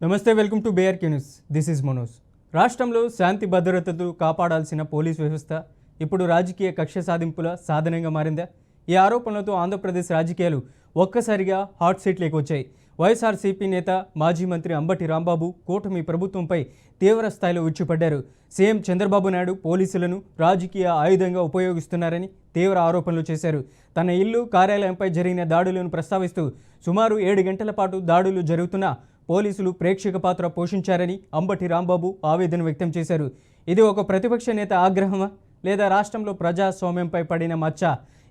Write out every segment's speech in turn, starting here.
నమస్తే, welcome to BRK news. This is Manoj. రాష్ట్రంలో శాంతి భద్రతలు కాపాడాల్సిన పోలీస్ వ్యవస్థ ఇప్పుడు రాజకీయ కక్ష సాధింపుల సాధనంగా మారిందా? ఈ ఆరోపణలతో ఆంధ్రప్రదేశ్ రాజకీయాలు ఒక్కసారిగా హాట్ సీట్లోకి వచ్చాయి. వైఎస్ఆర్సీపీ నేత మాజీ మంత్రి అంబటి రాంబాబు కూటమి ప్రభుత్వంపై తీవ్ర స్థాయిలో ఉచ్చిపడ్డారు. సీఎం చంద్రబాబు నాయుడు పోలీసులను రాజకీయ ఆయుధంగా ఉపయోగిస్తున్నారని తీవ్ర ఆరోపణలు చేశారు. తన ఇల్లు కార్యాలయంపై జరిగిన దాడులను ప్రస్తావిస్తూ సుమారు 7 గంటల పాటు దాడులు జరుగుతున్నా పోలీసులు ప్రేక్షక పాత్ర పోషించారని అంబటి రాంబాబు ఆవేదన వ్యక్తం చేశారు. ఇది ఒక ప్రతిపక్ష నేత ఆగ్రహమా, లేదా రాష్ట్రంలో ప్రజాస్వామ్యంపై పడిన మచ్చ?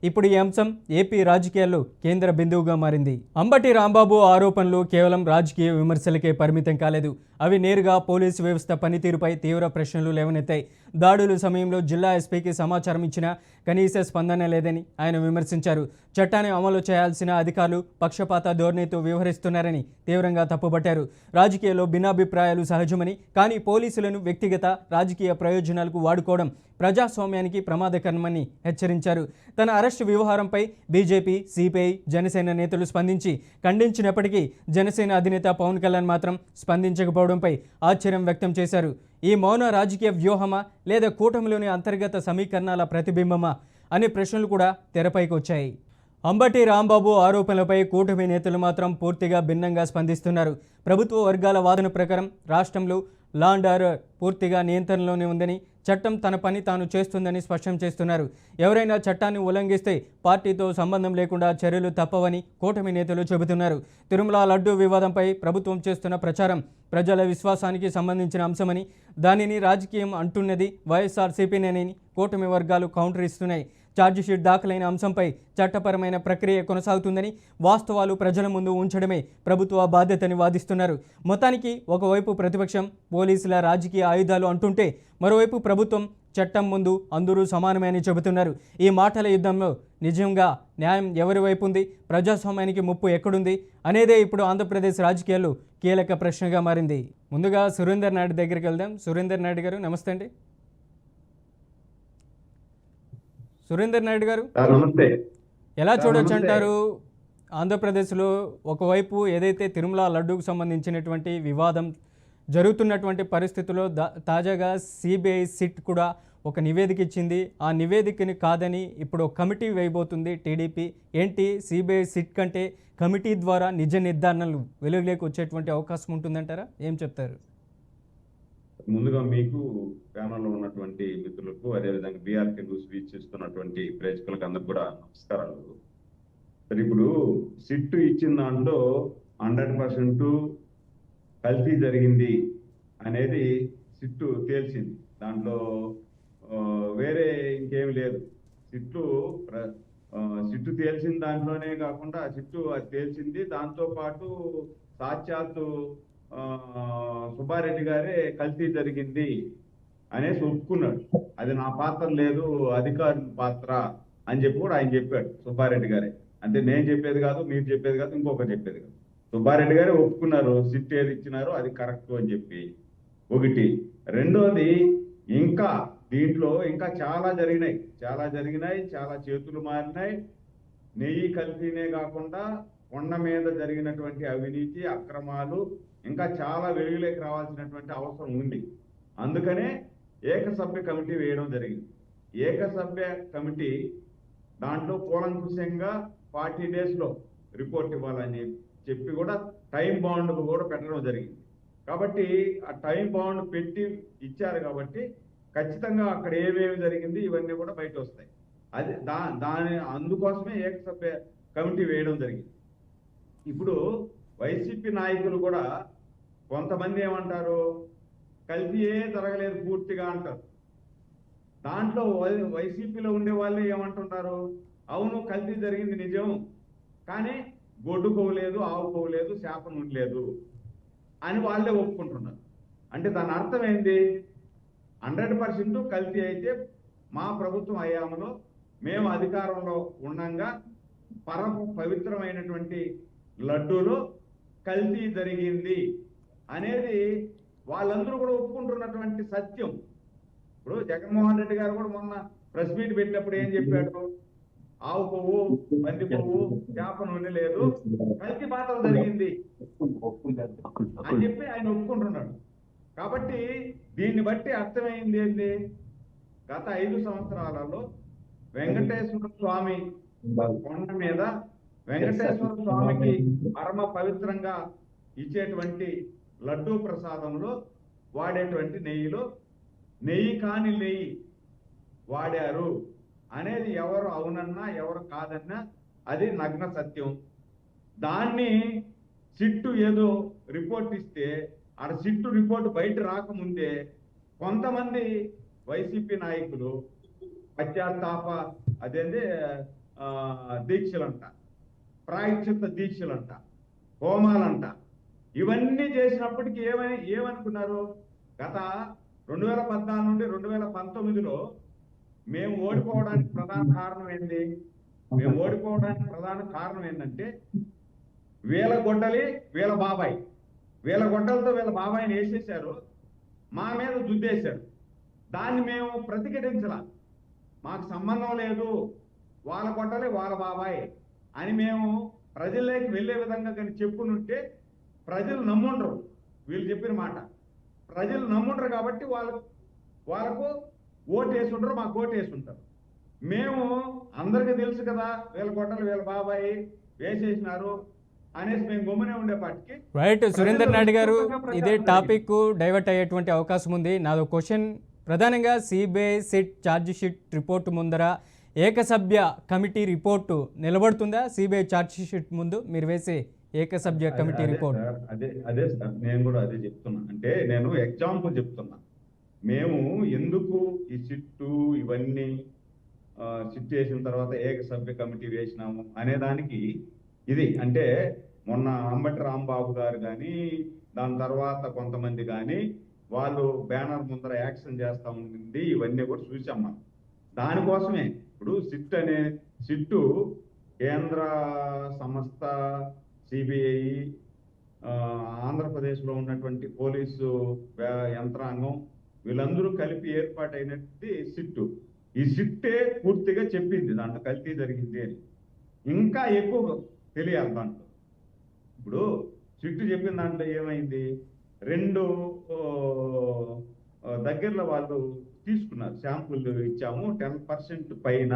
ఇప్పుడు ఈ అంశం ఏపీ రాజకీయాల్లో కేంద్ర బిందువుగా మారింది. అంబటి రాంబాబు ఆరోపణలు కేవలం రాజకీయ విమర్శలకే పరిమితం కాలేదు. అవి నేరుగా పోలీసు వ్యవస్థ పనితీరుపై తీవ్ర ప్రశ్నలు లేవనెత్తాయి. దాడుల సమయంలో జిల్లా ఎస్పీకి సమాచారం ఇచ్చినా కనీస స్పందన లేదని ఆయన విమర్శించారు. చట్టాన్ని అమలు చేయాల్సిన అధికారులు పక్షపాత ధోరణితో వ్యవహరిస్తున్నారని తీవ్రంగా తప్పుపట్టారు. రాజకీయాల్లో భిన్నాభిప్రాయాలు సహజమని, కానీ పోలీసులను వ్యక్తిగత రాజకీయ ప్రయోజనాలకు వాడుకోవడం ప్రజాస్వామ్యానికి ప్రమాదకరమని హెచ్చరించారు. తన అరెస్టు వ్యవహారంపై బీజేపీ, సిపిఐ, జనసేన నేతలు స్పందించి ఖండించినప్పటికీ జనసేన అధినేత పవన్ కళ్యాణ్ మాత్రం స్పందించకపోవడంపై ఆశ్చర్యం వ్యక్తం చేశారు. ఈ మౌన రాజకీయ వ్యూహమా, లేదా కూటమిలోని అంతర్గత సమీకరణాల ప్రతిబింబమా అనే ప్రశ్నలు కూడా తెరపైకి వచ్చాయి. అంబటి రాంబాబు ఆరోపణలపై కూటమి నేతలు మాత్రం పూర్తిగా భిన్నంగా స్పందిస్తున్నారు. ప్రభుత్వ వర్గాల వాదన ప్రకారం రాష్ట్రంలో లా అండ్ ఆర్డర్ పూర్తిగా నియంత్రణలోనే ఉందని, చట్టం తన పని తాను చేస్తుందని స్పష్టం చేస్తున్నారు. ఎవరైనా చట్టాన్ని ఉల్లంఘిస్తే పార్టీతో సంబంధం లేకుండా చర్యలు తప్పవని కూటమి నేతలు చెబుతున్నారు. తిరుమల లడ్డూ వివాదంపై ప్రభుత్వం చేస్తున్న ప్రచారం ప్రజల విశ్వాసానికి సంబంధించిన అంశమని, దానిని రాజకీయం అంటున్నది వైఎస్ఆర్సీపీనేనని కూటమి వర్గాలు కౌంటర్ ఇస్తున్నాయి. ఛార్జిషీట్ దాఖలైన అంశంపై చట్టపరమైన ప్రక్రియ కొనసాగుతుందని, వాస్తవాలు ప్రజల ముందు ఉంచడమే ప్రభుత్వ బాధ్యతని వాదిస్తున్నారు. మొత్తానికి ఒకవైపు ప్రతిపక్షం పోలీసుల రాజకీయ ఆయుధాలు అంటుంటే, మరోవైపు ప్రభుత్వం చట్టం ముందు అందరూ సమానమే అని చెబుతున్నారు. ఈ మాటల యుద్ధంలో నిజంగా న్యాయం ఎవరి వైపు ఉంది, ప్రజాస్వామ్యానికి ముప్పు ఎక్కడుంది అనేదే ఇప్పుడు ఆంధ్రప్రదేశ్ రాజకీయాల్లో కీలక ప్రశ్నగా మారింది. ముందుగా సురేందర్ నాయుడు దగ్గరికి వెళ్దాం. సురేందర్ నాయుడు గారు నమస్తే అండి. సురేందర్ నాయుడు గారు నమస్తే. ఎలా చూడొచ్చు అంటారు? ఆంధ్రప్రదేశ్లో ఒకవైపు ఏదైతే తిరుమల లడ్డూకు సంబంధించినటువంటి వివాదం జరుగుతున్నటువంటి పరిస్థితుల్లో తాజాగా సిబిఐ సిట్ కూడా ఒక నివేదిక ఇచ్చింది. ఆ నివేదికని కాదని ఇప్పుడు ఒక కమిటీ వేయబోతుంది టీడీపీ. ఏంటి, సిబిఐ సిట్ కంటే కమిటీ ద్వారా నిజ నిర్ధారణలు వెలుగులోకి వచ్చేటువంటి అవకాశం ఉంటుందంటారా? ఏం చెప్తారు? ముందుగా మీకు ప్యానల్లో ఉన్నటువంటి మిత్రులకు, అదేవిధంగా బీఆర్కే న్యూస్ వీక్షిస్తున్నటువంటి ప్రేక్షకులకు అందరికి కూడా నమస్కారాలు. సరే, ఇప్పుడు సిట్ ఇచ్చిన దాంట్లో 100% కల్తీ జరిగింది అనేది సిట్టు తేల్చింది. దాంట్లో వేరే ఇంకేం లేదు. సిట్టు తేల్చిన దాంట్లోనే కాకుండా సిట్టు అది తేల్చింది. దాంతో పాటు సాక్షాత్తు సుబ్బారెడ్డి గారే కల్తీ జరిగింది అనేసి ఒప్పుకున్నాడు. అది నా పాత్ర లేదు, అధికారుల పాత్ర అని చెప్పి కూడా ఆయన చెప్పాడు, సుబ్బారెడ్డి గారే. అంటే నేను చెప్పేది కాదు, మీరు చెప్పేది కాదు, ఇంకొకరు చెప్పేది కాదు. సుబ్బారెడ్డి గారే ఒప్పుకున్నారు సిట్ ఏది ఇచ్చినారో అది కరెక్ట్ అని చెప్పి. ఒకటి. రెండోది, ఇంకా దీంట్లో ఇంకా చాలా జరిగినాయి, చాలా చేతులు మారినాయి. నెయ్యి కల్తీనే కాకుండా కొండ మీద జరిగినటువంటి అవినీతి, అక్రమాలు ఇంకా చాలా వెలుగులోకి రావాల్సినటువంటి అవసరం ఉంది. అందుకనే ఏకసభ్య కమిటీ వేయడం జరిగింది. ఏకసభ్య కమిటీ దాంట్లో కూలంకుషంగా 40 days రిపోర్ట్ ఇవ్వాలని చెప్పి కూడా టైం బాండ్ కూడా పెట్టడం జరిగింది. కాబట్టి ఆ టైం బాండ్ పెట్టి ఇచ్చారు కాబట్టి ఖచ్చితంగా అక్కడ ఏమేమి జరిగింది ఇవన్నీ కూడా బయట వస్తాయి. అది అందుకోసమే ఏకసభ్య కమిటీ వేయడం జరిగింది. ఇప్పుడు వైసీపీ నాయకులు కూడా కొంతమంది ఏమంటారు, కల్తీయే జరగలేదు పూర్తిగా అంటారు. దాంట్లో వైసీపీలో ఉండే వాళ్ళే ఏమంటున్నారు, అవును కల్తీ జరిగింది నిజం, కానీ గొడ్డు పోలేదు, ఆవు పోలేదు, శాపం ఉండలేదు అని వాళ్ళే ఒప్పుకుంటున్నారు. అంటే దాని అర్థం ఏంటి? 100% కల్తీ అయితే మా ప్రభుత్వం హయాంలో మేము అధికారంలో ఉండంగా పవిత్రమైనటువంటి లడ్డూలో కల్తీ జరిగింది అనేది వాళ్ళందరూ కూడా ఒప్పుకుంటున్నటువంటి సత్యం. ఇప్పుడు జగన్మోహన్ రెడ్డి గారు కూడా మొన్న ప్రెస్ మీట్ పెట్టినప్పుడు ఏం చెప్పాడు, ఆవు పువ్వు, పంది పువ్వు, చేప నూనె లేదు, కల్తీ మాత్రం జరిగింది అని చెప్పి ఆయన ఒప్పుకుంటున్నాడు. కాబట్టి దీన్ని బట్టి అర్థమైంది ఏంటి? గత 5 సంవత్సరాలలో వెంకటేశ్వర స్వామి కొండ మీద వెంకటేశ్వర స్వామికి పరమ పవిత్రంగా ఇచ్చేటువంటి లడ్డూ ప్రసాదంలో వాడేటువంటి నెయ్యిలో నెయ్యి కాని నెయ్యి వాడారు అనేది ఎవరు అవునన్నా ఎవరు కాదన్నా అది నగ్న సత్యం. దాన్ని సిట్టు ఏదో రిపోర్ట్ ఇస్తే ఆ సిట్టు రిపోర్ట్ బయట రాకముందే కొంతమంది వైసీపీ నాయకులు పశ్చాత్తాప అదేంటి దీక్షలంట, ప్రాయశ్చిత్త దీక్షలంట, హోమాలంట, ఇవన్నీ చేసినప్పటికీ ఏమనుకున్నారు? గత 2014 నుండి 2019లో మేము ఓడిపోవడానికి ప్రధాన కారణం ఏంటి? మేము ఓడిపోవడానికి ప్రధాన కారణం ఏంటంటే వీళ్ళ గొడ్డలి వీళ్ళ బాబాయ్, వీళ్ళ గొడ్డలతో వీళ్ళ బాబాయిని వేసేసారు, మా మీద దుద్దేశారు. దాన్ని మేము ప్రతిఘటించాల, మాకు సంబంధం లేదు, వాళ్ళ గొడ్డలి వాళ్ళ బాబాయ్ అని మేము ప్రజల్లోకి వెళ్ళే విధంగా కానీ చెప్పునుంటే ప్రజలు నమ్ముండరు. వీళ్ళు చెప్పిన మాట ప్రజలు నమ్ముండరు కాబట్టి వాళ్ళకు ఓటు వేసుంటారు, మాకు ఓటు వేసుంటారు. మేము అందరికీ తెలుసు కదా వీళ్ళ గొడ్డలు వీళ్ళ బాబాయి వేసేసినారు అనేసి మేము గమ్మునే ఉండేపాటికి రైట్. సురేందర్ నాయుడు గారు, ఇదే టాపిక్ డైవర్ట్ అయ్యేటువంటి అవకాశం ఉంది. నాదో క్వశ్చన్ ప్రధానంగా CBI SIT charge sheet report ముందర ఏకసభ్య కమిటీ రిపోర్టు నిలబడుతుందా? సిబిఐ ఛార్జ్ షీట్ ముందు మీరు వేసే ఏకసభ్య కమిటీ రిపోర్ట్. అదే సార్, నేను కూడా అదే చెప్తున్నా. అంటే నేను ఎగ్జాంపుల్ చెప్తున్నా. మేము ఎందుకు ఈ సిట్టు ఇవన్నీ సిట్ చేసిన తర్వాత ఏకసభ్య కమిటీ వేసినాము అనేదానికి ఇది. అంటే మొన్న అంబటి రాంబాబు గారు కానీ దాని తర్వాత కొంతమంది కానీ వాళ్ళు బ్యానర్ ముందర యాక్షన్ చేస్తూ ఉంటుంది, ఇవన్నీ కూడా చూసాం మనం. దానికోసమే ఇప్పుడు సిట్టు కేంద్ర సంస్థ, సిబిఐ, ఆంధ్రప్రదేశ్లో ఉన్నటువంటి పోలీసు యంత్రాంగం వీళ్ళందరూ కలిపి ఏర్పాటైనది సిట్టు. ఈ సిట్టే పూర్తిగా చెప్పింది దాంట్లో కల్తీ జరిగింది అని. ఇంకా ఎక్కువ తెలియాలి దాంట్లో. ఇప్పుడు సిట్టు చెప్పిన దాంట్లో ఏమైంది? 2 దగ్గరలో వాళ్ళు తీసుకున్నారు, శాంపుల్ ఇచ్చాము, 10% పైన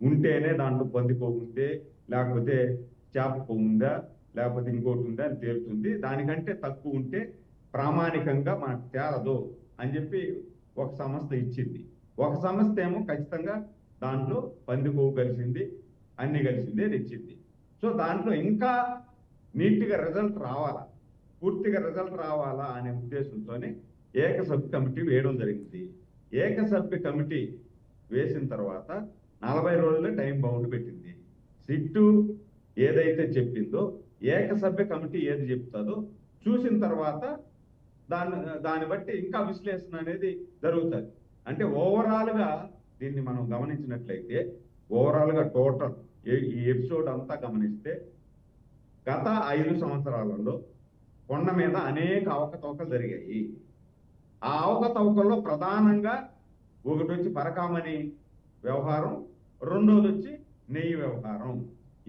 ఉంటేనే దాంట్లో పందిపోగు ఉందే, లేకపోతే చేప ఉందా, లేకపోతే ఇంకోటి ఉందా అని తేలుతుంది. దానికంటే తక్కువ ఉంటే ప్రామాణికంగా మనకు తేలదు అని చెప్పి ఒక సంస్థ ఇచ్చింది. ఒక సంస్థ ఏమో ఖచ్చితంగా దాంట్లో పందిపోగు కలిసింది, అన్ని కలిసింది అని ఇచ్చింది. సో దాంట్లో ఇంకా నీట్గా రిజల్ట్ రావాలా, పూర్తిగా రిజల్ట్ రావాలా అనే ఉద్దేశంతోనే ఏకసభ్య కమిటీ వేయడం జరిగింది. ఏకసభ్య కమిటీ వేసిన తర్వాత 40 రోజులే టైం బౌండ్ పెట్టింది. సిట్టు ఏదైతే చెప్పిందో ఏకసభ్య కమిటీ ఏది చెప్తుందో చూసిన తర్వాత దాన్ని బట్టి ఇంకా విశ్లేషణ అనేది జరుగుతుంది. అంటే ఓవరాల్గా దీన్ని మనం గమనించినట్లయితే, ఓవరాల్గా టోటల్ ఈ ఎపిసోడ్ అంతా గమనిస్తే గత 5 సంవత్సరాలలో కొండ మీద అనేక అవకతవకలు జరిగాయి. ఆ అవకతవకల్లో ప్రధానంగా ఒకటి వచ్చి పరకామణి వ్యవహారం, రెండోది వచ్చి నెయ్యి వ్యవహారం.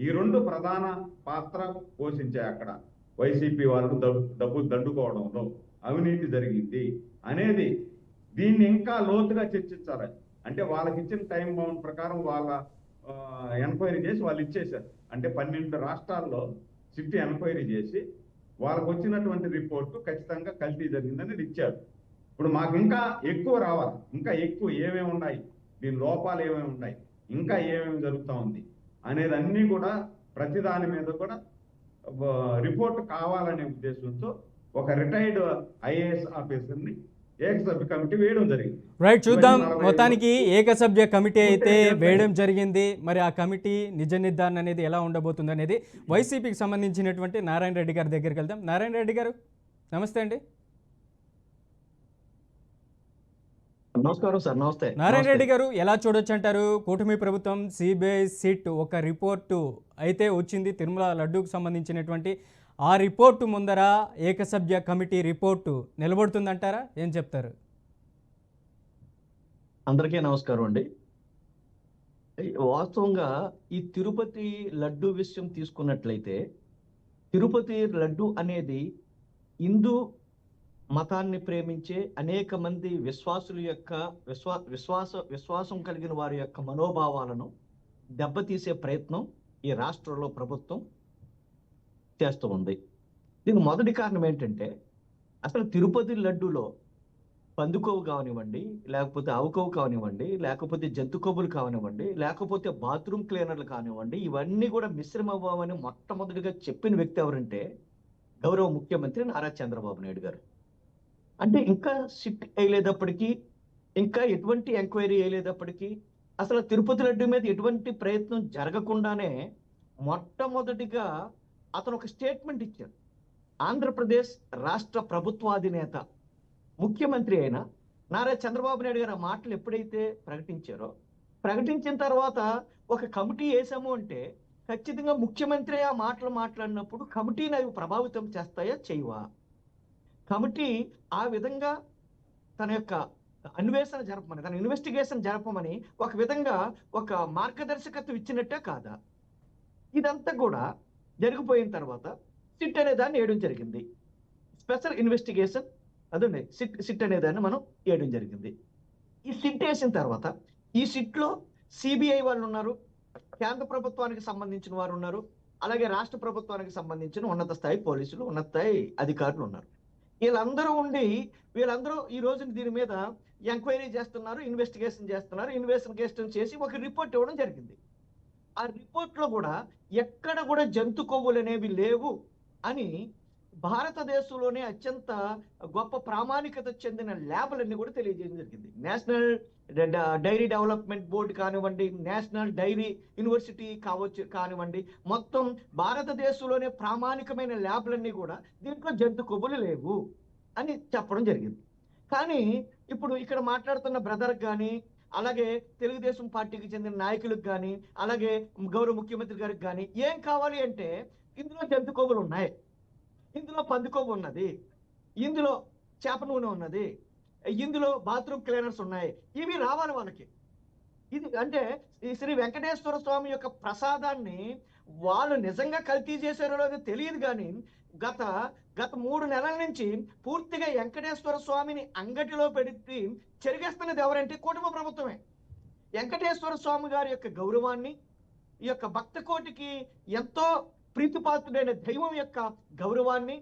ఈ 2 ప్రధాన పాత్ర పోషించాయి. అక్కడ వైసీపీ వాళ్ళు డబ్బులు దండుకోవడంలో అవినీతి జరిగింది అనేది దీన్ని ఇంకా లోతుగా చర్చించాలి. అంటే వాళ్ళకి ఇచ్చిన టైం బౌండ్ ప్రకారం వాళ్ళ ఎంక్వైరీ చేసి వాళ్ళు ఇచ్చేశారు. అంటే 12 రాష్ట్రాల్లో సిట్ ఎంక్వైరీ చేసి వాళ్ళకు వచ్చినటువంటి రిపోర్టు ఖచ్చితంగా కల్తీ జరిగిందని ఇచ్చారు. ఇప్పుడు మాకు ఇంకా ఎక్కువ రావాలి, ఇంకా ఎక్కువ ఏమేమి ఉన్నాయి, దీని లోపాలు ఏమేమి ఉన్నాయి, ఇంకా ఏమేమి జరుగుతూ ఉంది అనేది అన్నీ కూడా ప్రతి దాని మీద కూడా రిపోర్ట్ కావాలనే ఉద్దేశంతో ఒక రిటైర్డ్ ఐఏఎస్ ఆఫీసర్ని ఏకసభ్య కమిటీ వేయడం జరిగింది. రైట్, చూద్దాం. మొత్తానికి ఏకసభ్య కమిటీ అయితే వేయడం జరిగింది. మరి ఆ కమిటీ నిజ నిర్ధారణ అనేది ఎలా ఉండబోతుంది అనేది వైసీపీకి సంబంధించినటువంటి నారాయణ రెడ్డి గారి దగ్గరికి వెళ్దాం. నారాయణ రెడ్డి గారు, నమస్తే అండి. నమస్కారం సార్. నమస్తే నారాయణ రెడ్డి గారు, ఎలా చూడొచ్చు అంటారు? కూటమి ప్రభుత్వం సిబిఐ సిట్ ఒక రిపోర్టు అయితే వచ్చింది తిరుమల లడ్డూకు సంబంధించినటువంటి. ఆ రిపోర్టు ముందర ఏకసభ్య కమిటీ రిపోర్టు నిలబడుతుందంటారా? ఏం చెప్తారు? అందరికీ నమస్కారం అండి. వాస్తవంగా ఈ తిరుపతి లడ్డు విషయం తీసుకున్నట్లయితే తిరుపతి లడ్డు అనేది హిందూ మతాన్ని ప్రేమించే అనేక మంది విశ్వాసుల యొక్క విశ్వాసం కలిగిన వారి యొక్క మనోభావాలను దెబ్బతీసే ప్రయత్నం ఈ రాష్ట్రంలో ప్రభుత్వం చేస్తూ ఉంది. దీనికి మొదటి కారణం ఏంటంటే, అసలు తిరుపతి లడ్డులో పందుకోవు కానివ్వండి, లేకపోతే ఆవుకోవు కానివ్వండి, లేకపోతే జంతు కొవ్వులు కానివ్వండి, లేకపోతే బాత్రూమ్ క్లీనర్లు కానివ్వండి, ఇవన్నీ కూడా మిశ్రమవ్వమని మొట్టమొదటిగా చెప్పిన వ్యక్తి ఎవరంటే గౌరవ ముఖ్యమంత్రి నారా చంద్రబాబు నాయుడు గారు. అంటే ఇంకా సిట్ వేయలేదప్పటికీ, ఇంకా ఎటువంటి ఎంక్వైరీ వేయలేదప్పటికీ, అసలు తిరుపతి లడ్డు మీద ఎటువంటి ప్రయత్నం జరగకుండానే మొట్టమొదటిగా అతను ఒక స్టేట్మెంట్ ఇచ్చారు. ఆంధ్రప్రదేశ్ రాష్ట్ర ప్రభుత్వాధినేత ముఖ్యమంత్రి అయిన నారా చంద్రబాబు నాయుడు గారు ఆ మాటలు ఎప్పుడైతే ప్రకటించారో, ప్రకటించిన తర్వాత ఒక కమిటీ వేసాము అంటే ఖచ్చితంగా ముఖ్యమంత్రి ఆ మాటలు మాట్లాడినప్పుడు కమిటీని అవి ప్రభావితం చేస్తాయా, చేయవా? కమిటీ ఆ విధంగా తన యొక్క అన్వేషణ జరపమని, తన ఇన్వెస్టిగేషన్ జరపమని ఒక విధంగా ఒక మార్గదర్శకత్వం ఇచ్చినట్టే కాదా? ఇదంతా కూడా జరిగిపోయిన తర్వాత సిట్ అనే దాన్ని వేయడం జరిగింది. స్పెషల్ ఇన్వెస్టిగేషన్ అదండి సిట్ అనే దాన్ని మనం వేయడం జరిగింది. ఈ సిట్ వేసిన తర్వాత ఈ సిట్లో సిబిఐ వాళ్ళు ఉన్నారు, కేంద్ర ప్రభుత్వానికి సంబంధించిన వారు ఉన్నారు, అలాగే రాష్ట్ర ప్రభుత్వానికి సంబంధించిన ఉన్నత స్థాయి పోలీసులు, ఉన్నత స్థాయి అధికారులు ఉన్నారు. వీళ్ళందరూ ఈ రోజు దీని మీద ఎంక్వైరీ చేస్తున్నారు, ఇన్వెస్టిగేషన్ చేస్తున్నారు. ఇన్వెస్టిగేషన్ చేసి ఒక రిపోర్ట్ ఇవ్వడం జరిగింది. ఆ రిపోర్ట్ లో కూడా ఎక్కడ కూడా జంతు కొవ్వులు అనేవి లేవు అని భారతదేశంలోనే అత్యంత గొప్ప ప్రామాణికత చెందిన ల్యాబ్లన్నీ కూడా తెలియజేయడం జరిగింది. నేషనల్ డైరీ డెవలప్మెంట్ బోర్డు కానివ్వండి, నేషనల్ డైరీ యూనివర్సిటీ కానివ్వండి, మొత్తం భారతదేశంలోనే ప్రామాణికమైన ల్యాబ్లన్నీ కూడా దీంట్లో జంతు కొవ్వులు లేవు అని చెప్పడం జరిగింది. కానీ ఇప్పుడు ఇక్కడ మాట్లాడుతున్న బ్రదర్కి కానీ, అలాగే తెలుగుదేశం పార్టీకి చెందిన నాయకులకు కానీ, అలాగే గౌరవ ముఖ్యమంత్రి గారికి కానీ ఏం కావాలి అంటే, ఇందులో జంతు కొవ్వులు ఉన్నాయి, ఇందులో పంది కొవ్వు ఉన్నది, ఇందులో చేప నూనె ఉన్నది, ఇందులో బాత్రూమ్ క్లీనర్స్ ఉన్నాయి, ఇవి రావాలి వాళ్ళకి. ఇది అంటే ఈ శ్రీ వెంకటేశ్వర స్వామి యొక్క ప్రసాదాన్ని వాళ్ళు నిజంగా కల్తీ చేశారో లేదో తెలియదు, కానీ గత 3 నెలల నుంచి పూర్తిగా వెంకటేశ్వర స్వామిని అంగటిలో పెట్టి చెరిగేస్తున్నది ఎవరంటే కుటుంబ ప్రభుత్వమే. వెంకటేశ్వర స్వామి గారి యొక్క గౌరవాన్ని, ఈ యొక్క భక్త కోటికి ఎంతో ప్రీతిపాత్రుడైన దైవం యొక్క గౌరవాన్ని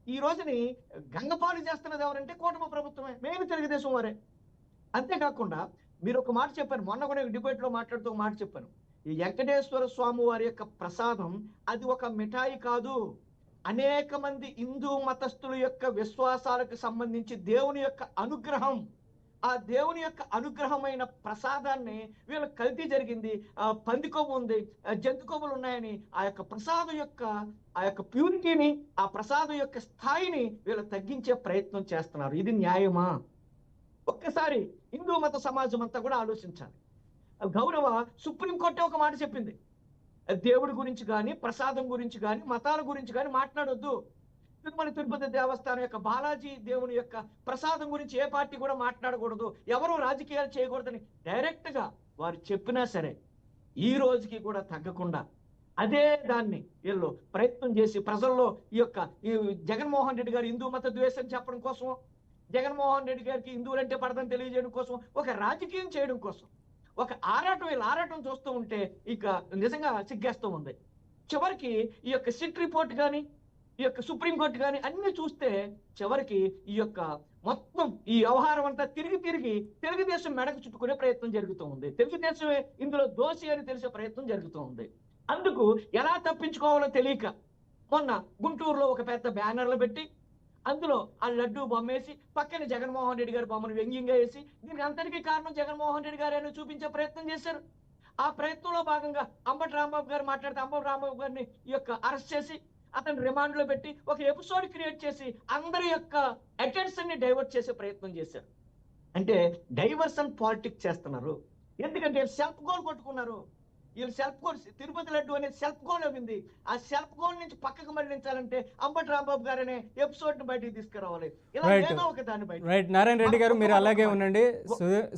ఈ రోజుని గంగపాలు చేస్తున్నది ఎవరంటే కుటుంబ ప్రభుత్వమే, మేము తెలుగుదేశం వారే. అంతేకాకుండా మీరు ఒక మాట చెప్పారు, మొన్న కూడా డిబేట్ లో మాట్లాడుతూ ఒక మాట చెప్పాను, ఈ వెంకటేశ్వర స్వామి వారి యొక్క ప్రసాదం అది ఒక మిఠాయి కాదు, అనేక మంది హిందూ మతస్థుల యొక్క విశ్వాసాలకు సంబంధించి దేవుని యొక్క అనుగ్రహం, ఆ దేవుని యొక్క అనుగ్రహమైన ప్రసాదాన్ని వీళ్ళ కల్తీ జరిగింది, పంది కొవ్వు ఉంది, జంతు కొవ్వులు ఉన్నాయని ఆ యొక్క ప్రసాదం యొక్క ఆ యొక్క ప్యూరిటీని, ఆ ప్రసాదం యొక్క స్థాయిని వీళ్ళు తగ్గించే ప్రయత్నం చేస్తున్నారు. ఇది న్యాయమా? ఒక్కసారి హిందూ మత సమాజం అంతా కూడా ఆలోచించాలి. గౌరవ సుప్రీంకోర్టు ఒక మాట చెప్పింది, దేవుడి గురించి కానీ, ప్రసాదం గురించి కానీ, మతాల గురించి కానీ మాట్లాడొద్దు. తిరుమల తిరుపతి దేవస్థానం యొక్క బాలాజీ దేవుని యొక్క ప్రసాదం గురించి ఏ పార్టీ కూడా మాట్లాడకూడదు, ఎవరు రాజకీయాలు చేయకూడదని డైరెక్ట్ గా వారు చెప్పినా సరే ఈ రోజుకి కూడా తగ్గకుండా అదే దాన్ని వీళ్ళు ప్రయత్నం చేసి ప్రజల్లో ఈ జగన్మోహన్ రెడ్డి గారు హిందూ మత ద్వేషం చెప్పడం కోసం, జగన్మోహన్ రెడ్డి గారికి హిందువులంటే పడదని తెలియజేయడం కోసం, ఒక రాజకీయం చేయడం కోసం ఒక ఆరాటం చూస్తూ ఉంటే ఇక నిజంగా సిగ్గేస్తూ ఉంది. చివరికి ఈ యొక్క సిట్ రిపోర్ట్ కానీ, ఈ యొక్క సుప్రీంకోర్టు కానీ అన్ని చూస్తే చివరికి ఈ యొక్క మొత్తం ఈ వ్యవహారం అంతా తిరిగి తెలుగుదేశం మెడకు చుట్టుకునే ప్రయత్నం జరుగుతూ ఉంది. తెలుగుదేశమే ఇందులో దోషి అని తెలిసే ప్రయత్నం జరుగుతూ ఉంది. అందుకు ఎలా తప్పించుకోవాలో తెలియక మొన్న గుంటూరులో ఒక పెద్ద బ్యానర్లు పెట్టి అందులో ఆ లడ్డు బొమ్మేసి పక్కన జగన్మోహన్ రెడ్డి గారి బొమ్మను వ్యంగ్యంగా వేసి దీనికి అంతటికీ కారణం జగన్మోహన్ రెడ్డి గారు అని చూపించే ప్రయత్నం చేశారు. ఆ ప్రయత్నంలో భాగంగా అంబటి రాంబాబు గారు మాట్లాడితే అంబటి రాంబాబు గారిని అరెస్ట్ చేసి అతను రిమాండ్ లో పెట్టి ఒక ఎపిసోడ్ క్రియేట్ చేసి అందరి యొక్క అటెన్షన్ ని డైవర్ట్ చేసే ప్రయత్నం చేశారు. అంటే డైవర్షన్ పాలిటిక్స్ చేస్తున్నారు. ఎందుకంటే సెల్ఫ్ గోల్ కొట్టుకున్నారు. వీళ్ళు సెల్ఫ్ గోల్, తిరుపతి లడ్డు అనేది సెల్ఫ్ గోల్ అయింది. ఆ సెల్ఫ్ గోల్ నుంచి పక్కకు మళ్లించాలంటే అంబటి రాంబాబు గారు అనే ఎపిసోడ్ ని బయటికి తీసుకురావాలి. ఇలా ఏదో ఒక దాన్ని బయట. రైట్, నారాయణ రెడ్డి గారు మీరు అలాగే ఉండండి.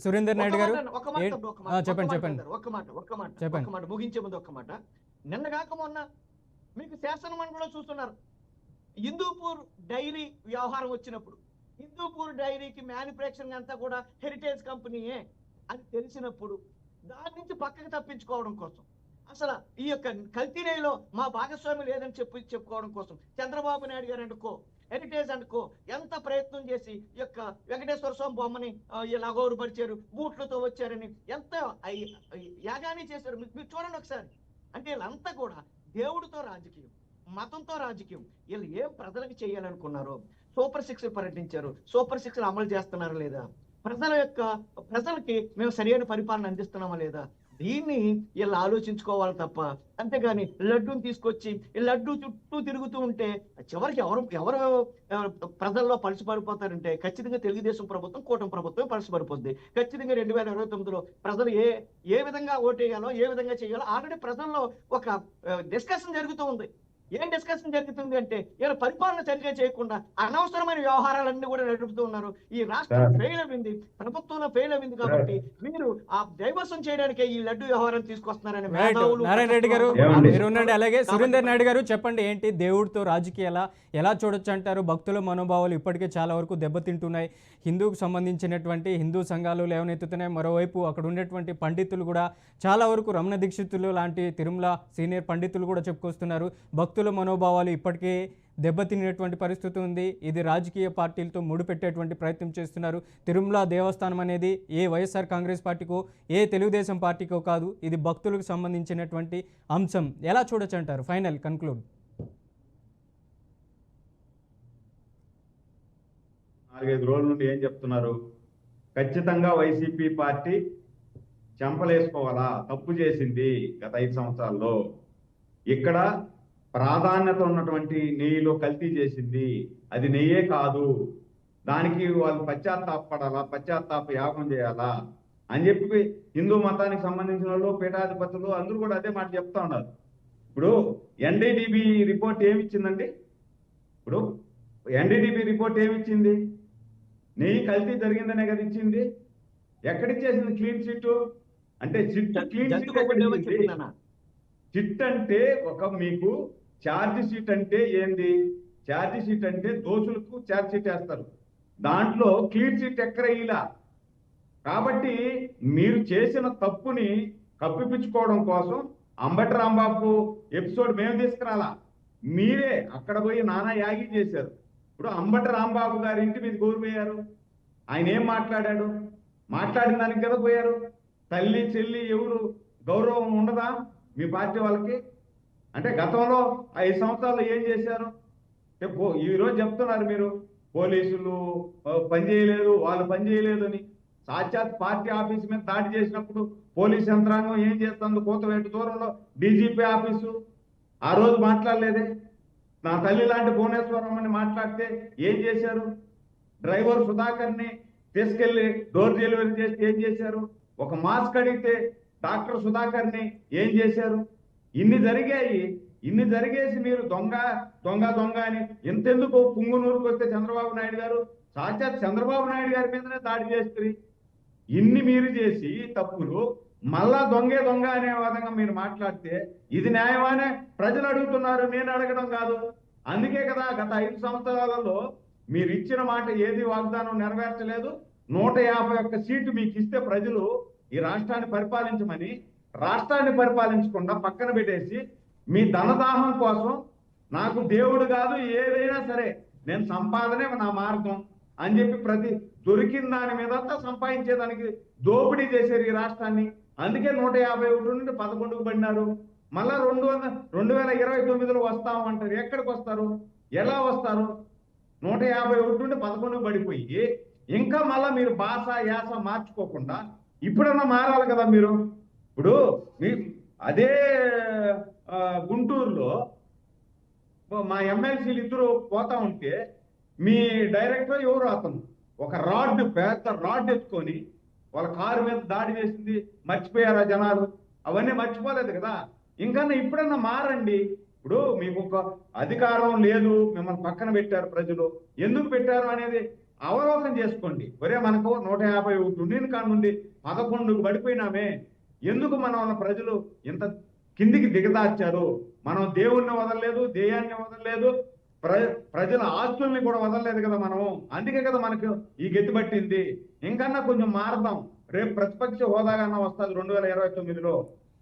సురేందర్ నాయుడు గారు చెప్పండి ముగించే ముందు ఒక్క మాట. నిన్న కాక మొన్న మీకు శాసన మండలిలో చూస్తున్నారు. హిందూపూర్ డైరీ వ్యవహారం వచ్చినప్పుడు హిందూపూర్ డైరీకి మ్యానుఫ్యాక్చరింగ్ అంతా కూడా హెరిటేజ్ కంపెనీయే అని తెలిసినప్పుడు దాని నుంచి పక్కకు తప్పించుకోవడం కోసం, అసలు ఈ యొక్క కల్తీ నెయ్యిలో మా భాగస్వామి లేదని చెప్పుకోవడం కోసం చంద్రబాబు నాయుడు గారు అనుకో హెరిటేజ్ అనుకో ఎంత ప్రయత్నం చేసి ఈ యొక్క వెంకటేశ్వర స్వామి బొమ్మని ఇలా గౌరవపరిచారు, బూట్లతో వచ్చారని ఎంత యాగాన్ని చేశారు. మీరు చూడండి ఒకసారి. అంటే వీళ్ళంతా కూడా దేవుడితో రాజకీయం, మతంతో రాజకీయం. వీళ్ళు ఏం ప్రజలకు చేయాలనుకున్నారో సూపర్ 6 ప్రకటించారు, సూపర్ 6 అమలు చేస్తున్నారా లేదా, ప్రజలకి మేము సరైన పరిపాలన అందిస్తున్నామా లేదా, దీన్ని వీళ్ళు ఆలోచించుకోవాలి తప్ప అంతేగాని లడ్డూని తీసుకొచ్చి ఈ లడ్డూ చుట్టూ తిరుగుతూ ఉంటే చివరికి ఎవరు ప్రజల్లో పడిపోతారంటే ఖచ్చితంగా తెలుగుదేశం ప్రభుత్వం, కూటమి ప్రభుత్వం పడిపోద్ది. ఖచ్చితంగా 2029లో ప్రజలు ఏ విధంగా ఓటేయాలో, ఏ విధంగా చేయాలో ఆల్రెడీ ప్రజల్లో ఒక డిస్కషన్ జరుగుతూ ఉంది. ఏం డిస్కషన్ జరుగుతుంది అంటే ఇలా పరిపాలన సరిగ్గా చేయకుండా అనవసరమైన వ్యవహారాలన్నీ కూడా నడుపుతూ ఉన్నారు. ఈ రాష్ట్రం ఫెయిల్ అయింది, ప్రభుత్వంలో ఫెయిల్ అయింది కాబట్టి మీరు ఆ డైవర్షన్ చేయడానికి ఈ లడ్డు వ్యవహారం తీసుకొస్తున్నారని నారాయణ రెడ్డి గారు మీరు ఉండండి. అలాగే సురేందర్ నాయుడు గారు చెప్పండి, ఏంటి దేవుడితో రాజకీయాల ఎలా చూడొచ్చు అంటారు? భక్తుల మనోభావాలు ఇప్పటికే చాలా వరకు దెబ్బతింటున్నాయి. హిందూకు సంబంధించినటువంటి హిందూ సంఘాలు లేవనెత్తుతున్నాయి. మరోవైపు అక్కడ ఉండేటువంటి పండితులు కూడా చాలా వరకు రమణ దీక్షితులు లాంటి తిరుమల సీనియర్ పండితులు కూడా చెప్పుకొస్తున్నారు భక్తుల మనోభావాలు ఇప్పటికే దెబ్బతినేటువంటి పరిస్థితి ఉంది. ఇది రాజకీయ పార్టీలతో ముడిపెట్టేటువంటి ప్రయత్నం చేస్తున్నారు. తిరుమల దేవస్థానం అనేది ఏ వైఎస్ఆర్ కాంగ్రెస్ పార్టీకో ఏ తెలుగుదేశం పార్టీకో కాదు, ఇది భక్తులకు సంబంధించినటువంటి అంశం. ఎలా చూడొచ్చు అంటారు? Final conclude. 4-5 రోజుల నుండి ఏం చెప్తున్నారు? ఖచ్చితంగా వైసీపీ పార్టీ చెంపలేసుకోవాలా, తప్పు చేసింది గత 5 సంవత్సరాల్లో, ఇక్కడ ప్రాధాన్యత ఉన్నటువంటి నెయ్యిలో కల్తీ చేసింది, అది నెయ్యే కాదు, దానికి వాళ్ళు పశ్చాత్తాపడాలా, పశ్చాత్తాప యాగం చేయాలా అని చెప్పి హిందూ మతానికి సంబంధించిన వాళ్ళు, పీఠాధిపతులు అందరూ కూడా అదే మాట చెప్తా ఉన్నారు. ఇప్పుడు ఎన్డీడీబీ రిపోర్ట్ ఏమిచ్చిందండి? ఇప్పుడు ఎన్డీడీబీ రిపోర్ట్ ఏమిచ్చింది? నెయ్యి కల్తీ జరిగిందనే కదా ఇచ్చింది. ఎక్కడిచ్చేసింది క్లీన్ చిట్? అంటే చిట్ క్లీన్ చిట్ ఎక్కడిచ్చింది? చిట్ అంటే ఒక మీకు ఛార్జ్ షీట్ అంటే ఏంది? ఛార్జ్ షీట్ అంటే దోషులకు ఛార్జ్ షీట్ వేస్తారు, దాంట్లో క్లీన్ షీట్ ఎక్కడ ఇలా. కాబట్టి మీరు చేసిన తప్పుని కప్పిపుచ్చుకోవడం కోసం అంబటి రాంబాబు ఎపిసోడ్ మేము తీసుకురాలా, మీరే అక్కడ పోయి నానా యాగి చేశారు. ఇప్పుడు అంబటి రాంబాబు గారి ఇంటి మీద పోయారు, ఆయన ఏం మాట్లాడాడు? మాట్లాడిన దానికి కదా పోయారు. తల్లి చెల్లి ఎవరు గౌరవం ఉండదా మీ పార్టీ వాళ్ళకి? అంటే గతంలో 5 సంవత్సరాలు ఏం చేశారు? ఈరోజు చెప్తున్నారు మీరు పోలీసులు పనిచేయలేదు, వాళ్ళు పనిచేయలేదు అని. సాక్షాత్ పార్టీ ఆఫీస్ మీద దాడి చేసినప్పుడు పోలీస్ యంత్రాంగం ఏం చేస్తుంది? కోతవేటు దూరంలో డీజీపీ ఆఫీసు ఆ రోజు మాట్లాడలేదే. నా తల్లి లాంటి భువనేశ్వరం అని మాట్లాడితే ఏం చేశారు? డ్రైవర్ సుధాకర్ని తీసుకెళ్లి డోర్ డెలివరీ చేసి ఏం చేశారు? ఒక మాస్క్ అడిగితే డాక్టర్ సుధాకర్ని ఏం చేశారు? ఇన్ని జరిగేసి మీరు దొంగ దొంగ దొంగ అని ఎంతెందుకు పుంగునూరుకు వస్తే చంద్రబాబు నాయుడు గారు సాక్షాత్ చంద్రబాబు నాయుడు గారి మీదనే దాడి చేస్తుంది. ఇన్ని మీరు చేసి తప్పులు మళ్ళా దొంగే దొంగ అనే విధంగా మీరు మాట్లాడితే ఇది న్యాయమానే ప్రజలు అడుగుతున్నారు, నేను అడగడం కాదు. అందుకే కదా గత 5 సంవత్సరాలలో మీరు ఇచ్చిన మాట ఏది వాగ్దానం నెరవేర్చలేదు. 151 సీటు మీకు ఇస్తే ప్రజలు ఈ రాష్ట్రాన్ని పరిపాలించమని, రాష్ట్రాన్ని పరిపాలించకుండా పక్కన పెట్టేసి మీ ధనదాహం కోసం నాకు దేవుడు కాదు ఏదైనా సరే నేను సంపాదనే నా మార్గం అని చెప్పి ప్రతి దొరికిన దాని మీదంతా సంపాదించేదానికి దోపిడీ చేశారు ఈ రాష్ట్రాన్ని. అందుకే 151 నుండి 11కు పడినారు. మళ్ళా 2029లో వస్తామంటారు. ఎక్కడికి వస్తారు? ఎలా వస్తారు? 151 నుండి 11కు పడిపోయి ఇంకా మళ్ళా మీరు భాష యాస మార్చుకోకుండా ఇప్పుడన్నా మారాలి కదా మీరు. ఇప్పుడు మీ అదే గుంటూరులో మా ఎమ్మెల్సీలు ఇద్దరు పోతా ఉంటే మీ డైరెక్టర్ ఎవరు అతను ఒక పెద్ద రాడ్ ఎత్తుకొని వాళ్ళ కారు మీద దాడి చేసింది మర్చిపోయారా జనాలు? అవన్నీ మర్చిపోలేదు కదా. ఇంకా ఇప్పుడన్నా మారండి. ఇప్పుడు మీకు ఒక అధికారం లేదు, మిమ్మల్ని పక్కన పెట్టారు ప్రజలు, ఎందుకు పెట్టారు అనేది అవలోకనం చేసుకోండి. ఒరే మనకు 151 ఉండిన కాడ నుండి 11కు పడిపోయినామే, ఎందుకు మన ప్రజలు ఇంత కిందికి దిగదార్చారు? మనం దేవుణ్ణి వదలలేదు, దేయాన్ని వదలలేదు, ప్రజల ఆస్తుల్ని కూడా వదలలేదు కదా మనము. అందుకే కదా మనకు ఈ గతి పట్టింది. ఇంకన్నా కొంచెం మారదాం. రేపు ప్రతిపక్ష హోదాగా వస్తుంది 2029లో.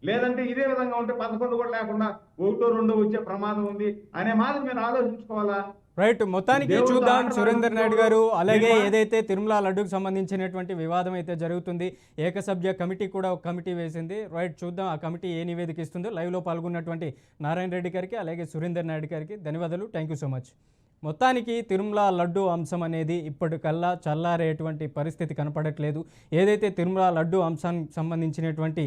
లేదంటే ఇదే విధంగా ఉంటే 11 కూడా లేకుండా 1, 2 వచ్చే ప్రమాదం ఉంది అనే మాట మీరు ఆలోచించుకోవాలా. రైట్, మొత్తానికి చూద్దాం సురేందర్ నాయుడు గారు. అలాగే ఏదైతే తిరుమల లడ్డుకు సంబంధించినటువంటి వివాదం అయితే జరుగుతుంది, ఏకసభ్య కమిటీ కూడా ఒక కమిటీ వేసింది. రైట్, చూద్దాం ఆ కమిటీ ఏ నివేదిక ఇస్తుందో. లైవ్లో పాల్గొన్నటువంటి నారాయణ రెడ్డి గారికి అలాగే సురేందర్ నాయుడు గారికి ధన్యవాదాలు. Thank you so much. మొత్తానికి తిరుమల లడ్డు అంశం అనేది ఇప్పటికల్లా చల్లారేటువంటి పరిస్థితి కనపడట్లేదు. ఏదైతే తిరుమల లడ్డు అంశానికి సంబంధించినటువంటి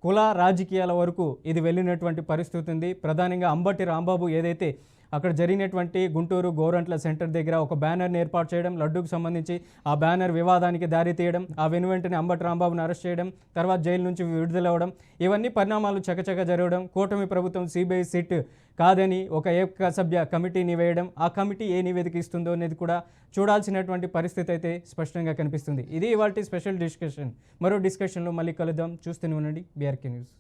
కుల రాజకీయాల వరకు ఇది వెళ్ళినటువంటి పరిస్థితి ఉంది. ప్రధానంగా అంబటి రాంబాబు ఏదైతే అక్కడ జరిగినటువంటి గుంటూరు గోరంట్ల సెంటర్ దగ్గర ఒక బ్యానర్ని ఏర్పాటు చేయడం, లడ్డూకు సంబంధించి ఆ బ్యానర్ వివాదానికి దారి తీయడం, ఆ వెనువెంటనే అంబటి రాంబాబుని అరెస్ట్ చేయడం, తర్వాత జైలు నుంచి విడుదలవ్వడం, ఇవన్నీ పరిణామాలు చకచక జరగడం, కూటమి ప్రభుత్వం సిబిఐ సిట్ కాదని ఒక ఏకసభ్య కమిటీని వేయడం, ఆ కమిటీ ఏ నివేదిక ఇస్తుందో అనేది కూడా చూడాల్సినటువంటి పరిస్థితి అయితే స్పష్టంగా కనిపిస్తుంది. ఇది ఇవాల్టి స్పెషల్ డిస్కషన్. మరో డిస్కషన్లో మళ్ళీ కలుద్దాం. చూస్తూనే ఉండండి BRK న్యూస్.